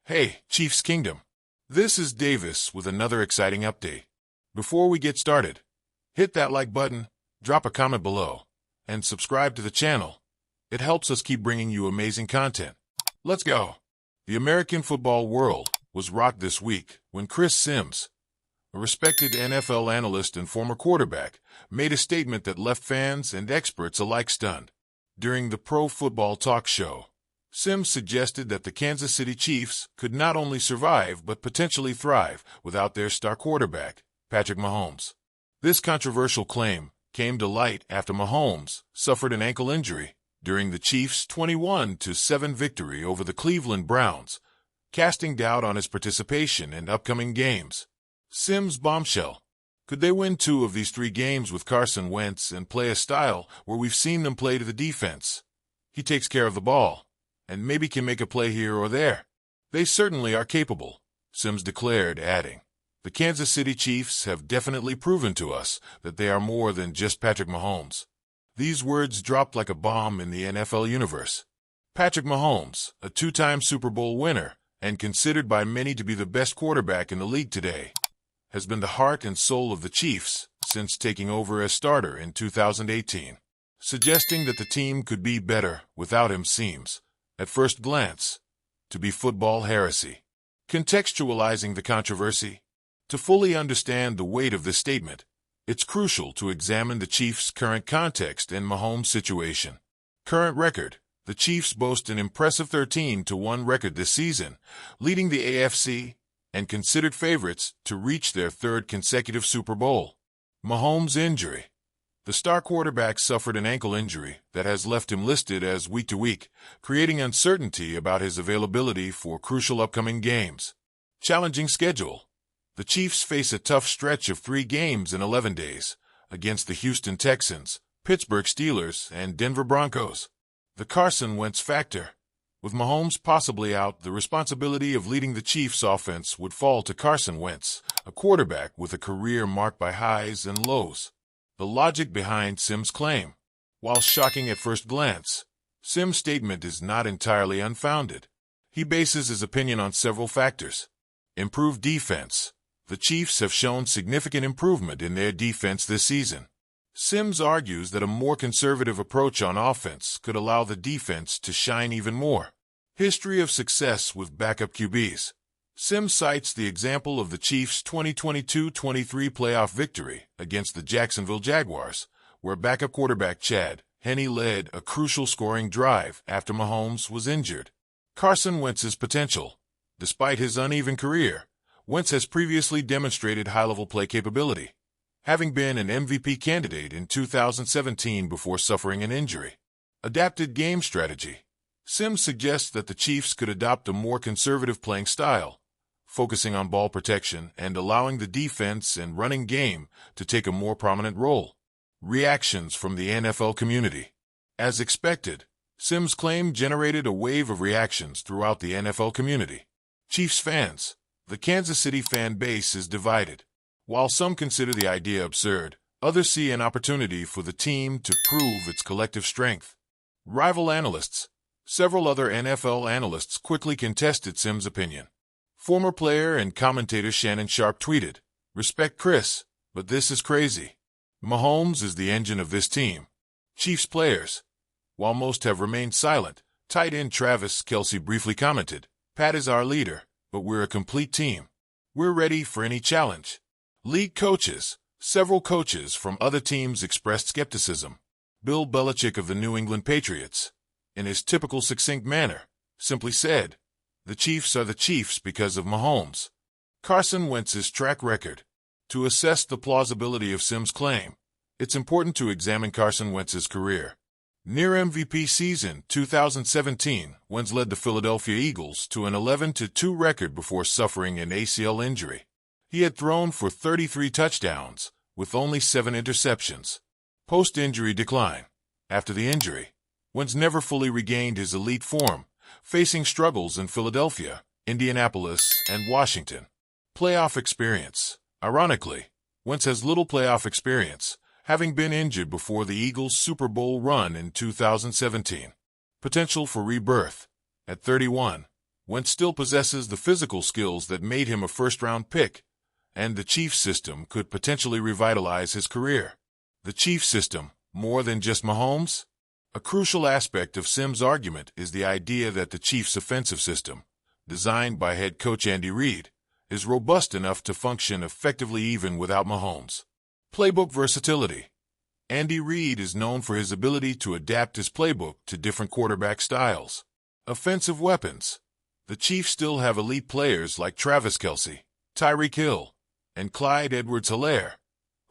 Hey, Chiefs Kingdom. This is Davis with another exciting update. Before we get started, hit that like button, drop a comment below, and subscribe to the channel. It helps us keep bringing you amazing content. Let's go. The American football world was rocked this week when Chris Sims, a respected NFL analyst and former quarterback, made a statement that left fans and experts alike stunned. During the Pro Football Talk Show, Sims suggested that the Kansas City Chiefs could not only survive but potentially thrive without their star quarterback, Patrick Mahomes. This controversial claim came to light after Mahomes suffered an ankle injury during the Chiefs' 21-7 victory over the Cleveland Browns, casting doubt on his participation in upcoming games. Sims' bombshell: could they win 2 of these 3 games with Carson Wentz and play a style where we've seen them play to the defense? He takes care of the ball and maybe can make a play here or there. They certainly are capable, Sims declared, adding, "The Kansas City Chiefs have definitely proven to us that they are more than just Patrick Mahomes." These words dropped like a bomb in the NFL universe. Patrick Mahomes, a 2-time Super Bowl winner and considered by many to be the best quarterback in the league today, has been the heart and soul of the Chiefs since taking over as starter in 2018. Suggesting that the team could be better without him seems, at first glance, to be football heresy. Contextualizing the controversy: to fully understand the weight of this statement, it's crucial to examine the Chiefs' current context and Mahomes' situation. Current record: the Chiefs boast an impressive 13-1 record this season, leading the AFC and considered favorites to reach their 3rd consecutive Super Bowl. Mahomes' injury: the star quarterback suffered an ankle injury that has left him listed as week-to-week, creating uncertainty about his availability for crucial upcoming games. Challenging schedule: the Chiefs face a tough stretch of 3 games in 11 days against the Houston Texans, Pittsburgh Steelers, and Denver Broncos. The Carson Wentz factor: with Mahomes possibly out, the responsibility of leading the Chiefs' offense would fall to Carson Wentz, a quarterback with a career marked by highs and lows. The logic behind Sims' claim: while shocking at first glance, Sims' statement is not entirely unfounded. He bases his opinion on several factors. Improved defense: the Chiefs have shown significant improvement in their defense this season. Sims argues that a more conservative approach on offense could allow the defense to shine even more. History of success with backup QBs: Sims cites the example of the Chiefs' 2022-23 playoff victory against the Jacksonville Jaguars, where backup quarterback Chad Henne led a crucial scoring drive after Mahomes was injured. Carson Wentz's potential: despite his uneven career, Wentz has previously demonstrated high-level play capability, having been an MVP candidate in 2017 before suffering an injury. Adapted game strategy: Sims suggests that the Chiefs could adopt a more conservative playing style, focusing on ball protection and allowing the defense and running game to take a more prominent role. Reactions from the NFL community: as expected, Sims' claim generated a wave of reactions throughout the NFL community. Chiefs fans: the Kansas City fan base is divided. While some consider the idea absurd, others see an opportunity for the team to prove its collective strength. Rival analysts: several other NFL analysts quickly contested Sims' opinion. Former player and commentator Shannon Sharpe tweeted, "Respect Chris, but this is crazy. Mahomes is the engine of this team." Chiefs players: while most have remained silent, tight end Travis Kelce briefly commented, "Pat is our leader, but we're a complete team. We're ready for any challenge." League coaches: several coaches from other teams expressed skepticism. Bill Belichick of the New England Patriots, in his typical succinct manner, simply said, "The Chiefs are the Chiefs because of Mahomes." Carson Wentz's track record: to assess the plausibility of Sims' claim, it's important to examine Carson Wentz's career. Near MVP season 2017, Wentz led the Philadelphia Eagles to an 11-2 record before suffering an ACL injury. He had thrown for 33 touchdowns, with only 7 interceptions. Post-injury decline: after the injury, Wentz never fully regained his elite form, facing struggles in Philadelphia, Indianapolis, and Washington. Playoff experience: ironically, Wentz has little playoff experience, having been injured before the Eagles' Super Bowl run in 2017. Potential for rebirth: at 31, Wentz still possesses the physical skills that made him a first-round pick, and the Chiefs system could potentially revitalize his career. The Chiefs system, more than just Mahomes? A crucial aspect of Sims' argument is the idea that the Chiefs' offensive system, designed by head coach Andy Reid, is robust enough to function effectively even without Mahomes. Playbook versatility. Andy Reid is known for his ability to adapt his playbook to different quarterback styles. Offensive weapons. The Chiefs still have elite players like Travis Kelce, Tyreek Hill, and Clyde Edwards-Helaire,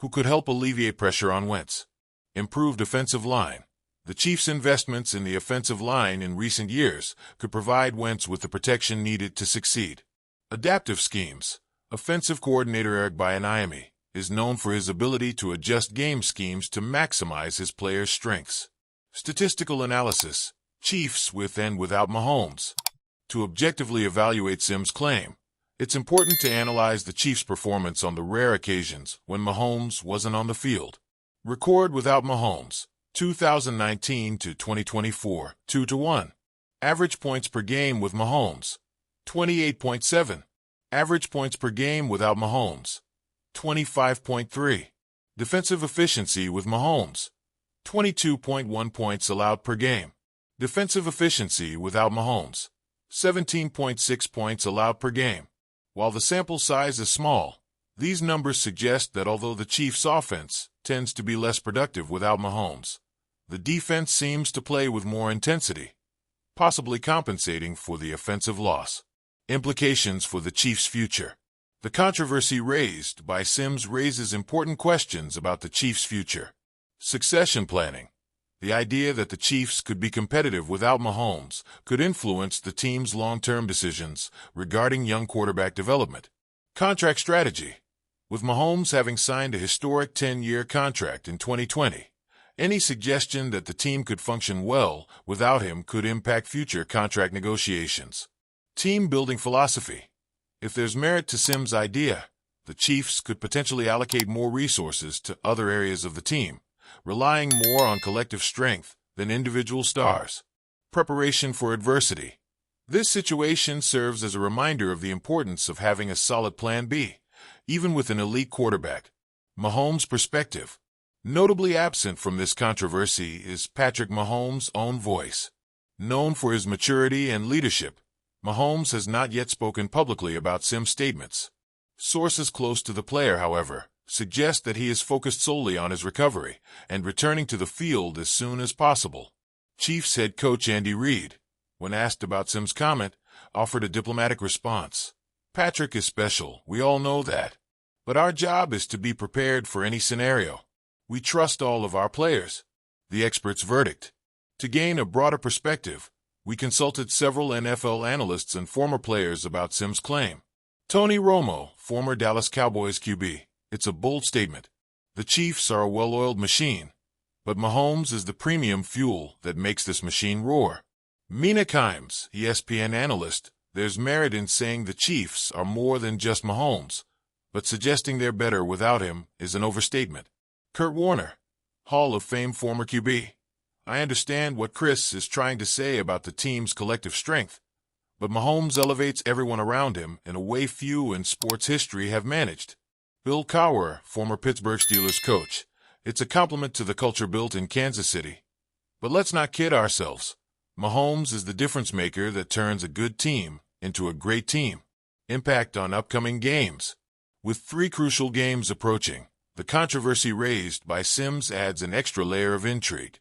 who could help alleviate pressure on Wentz. Improved offensive line. The Chiefs' investments in the offensive line in recent years could provide Wentz with the protection needed to succeed. Adaptive schemes. Offensive coordinator Eric Bieniemy is known for his ability to adjust game schemes to maximize his players' strengths. Statistical analysis. Chiefs with and without Mahomes. To objectively evaluate Sims' claim, it's important to analyze the Chiefs' performance on the rare occasions when Mahomes wasn't on the field. Record without Mahomes, 2019 to 2024, 2-1. Average points per game with Mahomes, 28.7. Average points per game without Mahomes, 25.3. Defensive efficiency with Mahomes, 22.1 points allowed per game. Defensive efficiency without Mahomes, 17.6 points allowed per game. While the sample size is small, these numbers suggest that although the Chiefs' offense tends to be less productive without Mahomes, the defense seems to play with more intensity, possibly compensating for the offensive loss. Implications for the Chiefs' future. The controversy raised by Sims raises important questions about the Chiefs' future. Succession planning. The idea that the Chiefs could be competitive without Mahomes could influence the team's long-term decisions regarding young quarterback development. Contract strategy. With Mahomes having signed a historic 10-year contract in 2020, any suggestion that the team could function well without him could impact future contract negotiations. Team-building philosophy. If there's merit to Sims' idea, the Chiefs could potentially allocate more resources to other areas of the team, relying more on collective strength than individual stars. Preparation for adversity. This situation serves as a reminder of the importance of having a solid plan B, even with an elite quarterback. Mahomes' perspective. Notably absent from this controversy is Patrick Mahomes' own voice. Known for his maturity and leadership, Mahomes has not yet spoken publicly about Sims' statements. Sources close to the player, however, suggest that he is focused solely on his recovery and returning to the field as soon as possible. Chiefs head coach Andy Reid, when asked about Sims' comment, offered a diplomatic response. Patrick is special, we all know that. But our job is to be prepared for any scenario. We trust all of our players. The expert's verdict. To gain a broader perspective, we consulted several NFL analysts and former players about Sims' claim. Tony Romo, former Dallas Cowboys QB. It's a bold statement. The Chiefs are a well-oiled machine, but Mahomes is the premium fuel that makes this machine roar. Mina Kimes, ESPN analyst, there's merit in saying the Chiefs are more than just Mahomes, but suggesting they're better without him is an overstatement. Kurt Warner, Hall of Fame former QB. I understand what Chris is trying to say about the team's collective strength, but Mahomes elevates everyone around him in a way few in sports history have managed. Bill Cowher, former Pittsburgh Steelers coach. It's a compliment to the culture built in Kansas City. But let's not kid ourselves. Mahomes is the difference maker that turns a good team into a great team. Impact on upcoming games. With 3 crucial games approaching, the controversy raised by Sims adds an extra layer of intrigue.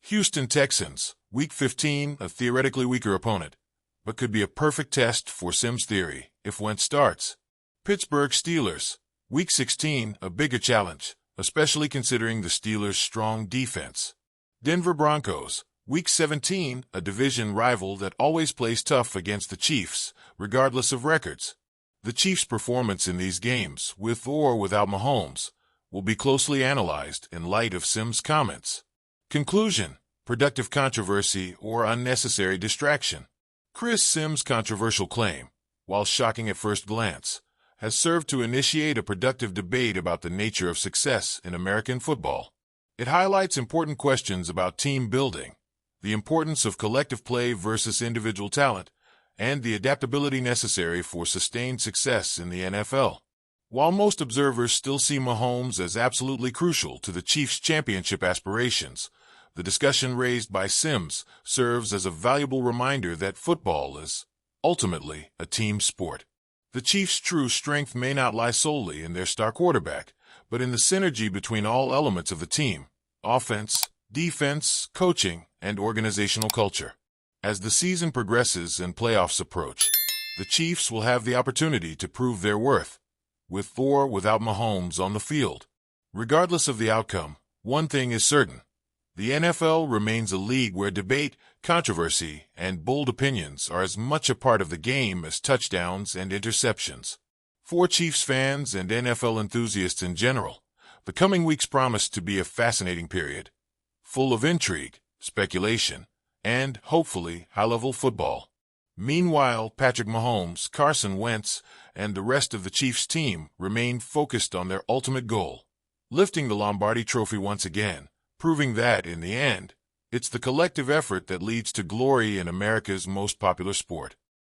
Houston Texans, Week 15, a theoretically weaker opponent, but could be a perfect test for Sims' theory if Wentz starts. Pittsburgh Steelers, Week 16, a bigger challenge, especially considering the Steelers' strong defense. Denver Broncos, Week 17, a division rival that always plays tough against the Chiefs, regardless of records. The Chiefs' performance in these games, with or without Mahomes, will be closely analyzed in light of Sims' comments. Conclusion: productive controversy or unnecessary distraction. Chris Sims' controversial claim, while shocking at first glance, has served to initiate a productive debate about the nature of success in American football. It highlights important questions about team building, the importance of collective play versus individual talent, and the adaptability necessary for sustained success in the NFL. While most observers still see Mahomes as absolutely crucial to the Chiefs' championship aspirations, the discussion raised by Sims serves as a valuable reminder that football is, ultimately, a team sport. The Chiefs' true strength may not lie solely in their star quarterback, but in the synergy between all elements of the team: offense, defense, coaching, and organizational culture. As the season progresses and playoffs approach, the Chiefs will have the opportunity to prove their worth, with or without Mahomes on the field. Regardless of the outcome, one thing is certain: the NFL remains a league where debate, controversy, and bold opinions are as much a part of the game as touchdowns and interceptions. For Chiefs fans and NFL enthusiasts in general, the coming weeks promise to be a fascinating period, full of intrigue, speculation, and, hopefully, high-level football. Meanwhile, Patrick Mahomes, Carson Wentz, and the rest of the Chiefs team remain focused on their ultimate goal: lifting the Lombardi Trophy once again, proving that, in the end, it's the collective effort that leads to glory in America's most popular sport.